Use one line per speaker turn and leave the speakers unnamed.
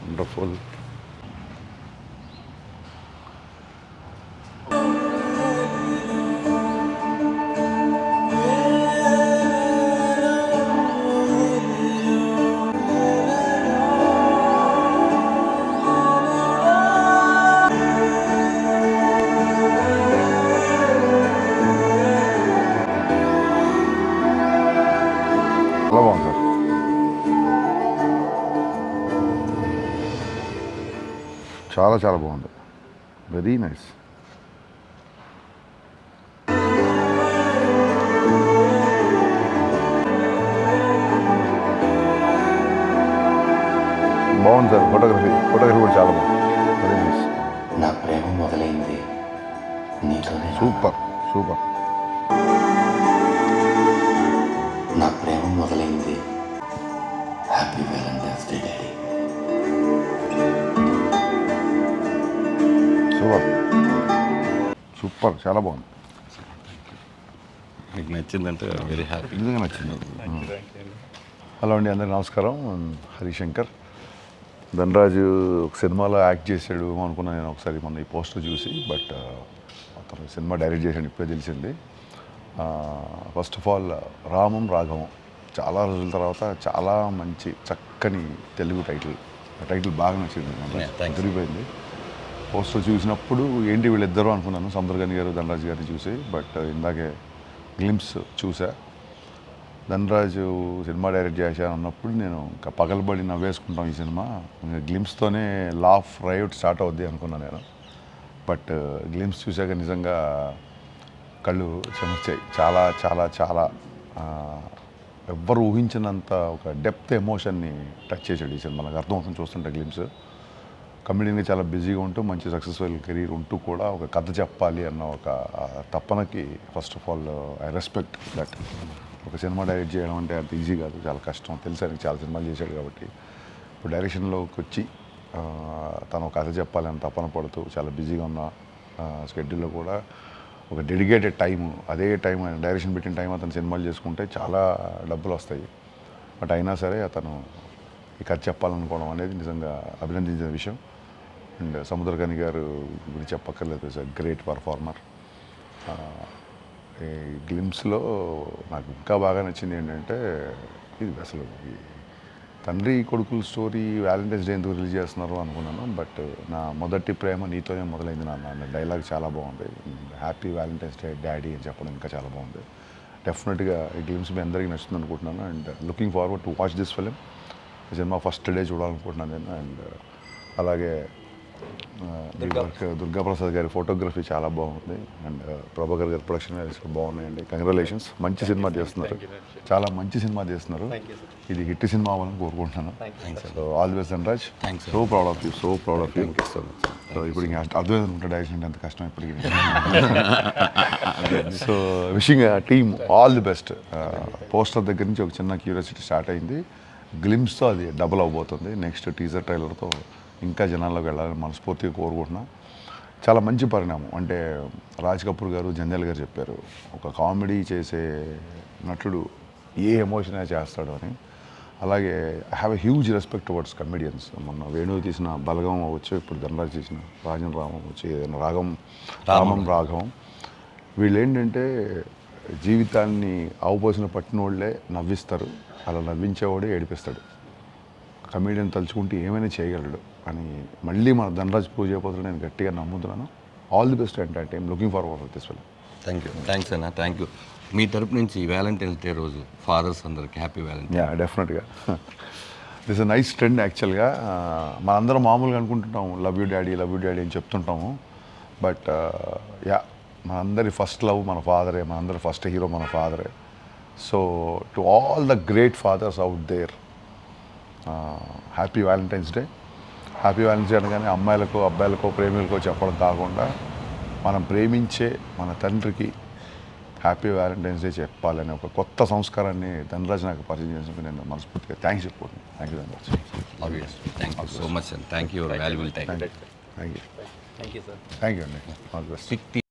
Wonderful. చాలా బాగుంది sir. చాలా చాలా బాగుంది. Very nice. బాగుంది సార్. ఫోటోగ్రఫీ కూడా చాలా బాగుంది. Very nice.
నా ప్రేమ మొదలైంది నీతోనే.
Super super.
నా ప్రేమ మొదలైంది. Happy Valentine's day daddy.
Super super. చాలా బాగుంది.
మీకు నచ్చిందంటే వెరీ హ్యాపీ.
నిజంగా నచ్చింది. హలో అండి, అందరికీ నమస్కారం. హరిశంకర్. ధనరాజు ఒక సినిమాలో యాక్ట్ చేశాడు అనుకున్నాను నేను ఒకసారి మొన్న ఈ పోస్టర్ చూసి. బట్ అతను సినిమా డైరెక్ట్ చేశాడు, ఇప్పుడే తెలిసింది. ఫస్ట్ ఆఫ్ ఆల్ రామం రాఘవం చాలా రోజుల తర్వాత చాలా మంచి చక్కని తెలుగు టైటిల్ బాగా నచ్చింది. తిరిగిపోయింది. పోస్టర్ చూసినప్పుడు ఏంటి వీళ్ళిద్దరూ అనుకున్నాను, సముద్రగని గారు ధనరాజు గారిని చూసి. బట్ ఇందాకే గ్లింప్స్ చూసా. ధనరాజు సినిమా డైరెక్ట్ చేశాను అన్నప్పుడు నేను ఇంకా పగలబడి నవ్వేసుకుంటాం ఈ సినిమా, ఇంకా గ్లింప్స్తోనే లాఫ్ రైట్ స్టార్ట్ అవుద్ది అనుకున్నాను నేను. బట్ గ్లింప్స్ చూశాక నిజంగా కళ్ళు చెమర్చాయి. చాలా చాలా చాలా ఎవ్వరు ఊహించినంత ఒక డెప్త్ ఎమోషన్ని టచ్ చేశాడు ఈ సినిమా. నాకు అర్థమవుతుంది చూస్తుంటే గ్లింప్స్. కమెడీగా చాలా బిజీగా ఉంటూ మంచి సక్సెస్ఫుల్ కెరీర్ ఉంటూ కూడా ఒక కథ చెప్పాలి అన్న ఒక తపనకి first of all I respect that. ఒక సినిమా డైరెక్ట్ చేయడం అంటే అంత ఈజీ కాదు, చాలా కష్టం. తెలుసు ఆయనకి చాలా సినిమాలు చేశాడు కాబట్టి. ఇప్పుడు డైరెక్షన్లోకి వచ్చి తను కథ చెప్పాలని తపన పడుతూ చాలా బిజీగా ఉన్న స్కెడ్యూల్లో కూడా ఒక డెడికేటెడ్ టైము, అదే టైం ఆయన డైరెక్షన్ పెట్టిన టైం అతను సినిమాలు చేసుకుంటే చాలా డబ్బులు వస్తాయి. బట్ అయినా సరే అతను ఈ కథ చెప్పాలనుకోవడం అనేది నిజంగా అభినందించిన విషయం. అండ్ సముద్రగని గారు గురించి చెప్పక్కర్లేదు, ఇస్ అ గ్రేట్ పర్ఫార్మర్. ఈ గ్లిమ్స్లో నాకు ఇంకా బాగా నచ్చింది ఏంటంటే, ఇది అసలు ఈ తండ్రి కొడుకుల స్టోరీ వ్యాలంటైన్స్ డే ఎందుకు రిలీజ్ చేస్తున్నారు అనుకున్నాను. బట్ నా మొదటి ప్రేమ నీతోనే మొదలైంది నాన్న డైలాగ్ చాలా బాగుంది. హ్యాపీ వ్యాలంటైన్స్ డే డాడీ అని చెప్పడం ఇంకా చాలా బాగుంది. డెఫినెట్గా ఈ గ్లిమ్స్ మీ అందరికీ నచ్చుతుంది అనుకుంటున్నాను. And looking forward to watch this film. ఈ సినిమా ఫస్ట్ డే చూడాలనుకుంటున్నాను నేను. అండ్ అలాగే దుర్గాప్రసాద్ గారి ఫోటోగ్రఫీ చాలా బాగుంది. అండ్ ప్రభాకర్ గారి ప్రొడక్షన్ బాగున్నాయండి. కంగ్రాచులేషన్స్. మంచి సినిమా చేస్తున్నారు, చాలా మంచి సినిమా చేస్తున్నారు. ఇది హిట్ సినిమా అవ్వాలని కోరుకుంటున్నాను. So all the best Dhanraj. So proud of you, so proud of you. So ఇప్పుడు ఇంకా అర్థమైంది అనుకుంటా డైరెక్షన్ అంటే అంత కష్టం ఇప్పటికీ. So wishing team all the best. Poster దగ్గర నుంచి ఒక చిన్న క్యూరియాసిటీ స్టార్ట్ అయింది. గ్లిమ్స్తో అది డబుల్ అవబోతుంది. నెక్స్ట్ టీజర్ ట్రైలర్తో ఇంకా జనాల్లోకి వెళ్ళాలని మనస్ఫూర్తిగా కోరుకుంటున్నా. చాలా మంచి పరిణామం. అంటే రాజ్ కపూర్ గారు, జంజాల్ గారు చెప్పారు, ఒక కామెడీ చేసే నటుడు ఏ ఎమోషన్ చేస్తాడు అని. అలాగే I have a huge respect towards comedians. మొన్న వేణువు తీసిన బలగం అవ్వచ్చు, ఇప్పుడు ధనరాజ్ తీసిన రాజన్ రామం అవ్వచ్చు, ఏదైనా రామం రాఘవం, వీళ్ళు ఏంటంటే జీవితాన్ని ఆవుపోసిన పట్టినోళ్ళే నవ్విస్తారు, అలా నవ్వించేవాడే ఏడిపిస్తాడు. కమెడియన్ తలుచుకుంటే ఏమైనా చేయగలడు అని మళ్ళీ మన ధనరాజ్ ప్రూవ్ చేయబోతున్నాడు. నేను గట్టిగా నమ్ముతున్నాను. All the best and I'm looking forward for this film.
Thanks అన్న. Thank you. మీ తరపు నుంచి వ్యాలంటైన్స్ డే రోజు ఫాదర్స్ అందరికి హ్యాపీ వ్యాలంటైన్స్.
యా, డెఫినెట్గా దిస్ అ నైస్ ట్రెండ్. యాక్చువల్గా మనందరం మామూలుగా అనుకుంటుంటాము లవ్ యూ డాడీ అని చెప్తుంటాము. బట్ యా, మనందరి ఫస్ట్ లవ్ మన ఫాదరే, మనందరి ఫస్ట్ హీరో మన ఫాదరే. So to all the great fathers out there, happy Valentine's Day. Happy Valentine's Day అనగానే అమ్మాయిలకో అబ్బాయిలకో ప్రేమికులకో చెప్పడం కాకుండా మనం ప్రేమించే మన తండ్రికి హ్యాపీ వ్యాలంటైన్స్ డే చెప్పాలనే ఒక కొత్త సంస్కారాన్ని ధనరాజ్ నాకు పరిచయం చేసినందుకు నేను మనస్ఫూర్తిగా థ్యాంక్స్ చెప్పుకుంటున్నాను. Thank you Dhanraj.
Thank you so much and thank you valuable time.
Thank you అండి. All the best.